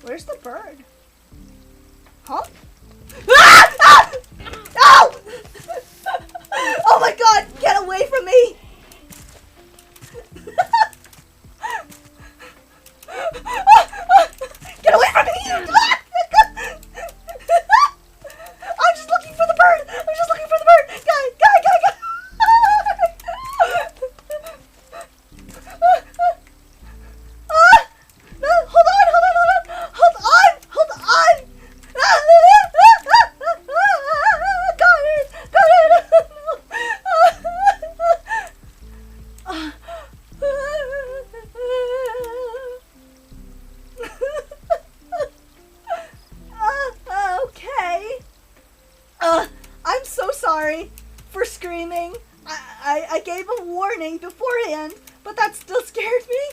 Where's the bird? Huh? Ah! Ah! Ow! Oh my god! Get away from me! Get away from me! I'm just looking for the bird! I'm just looking for the bird! Guy! Hold on! Got it! Okay. I'm so sorry for screaming. I gave a warning beforehand, but that still scared me.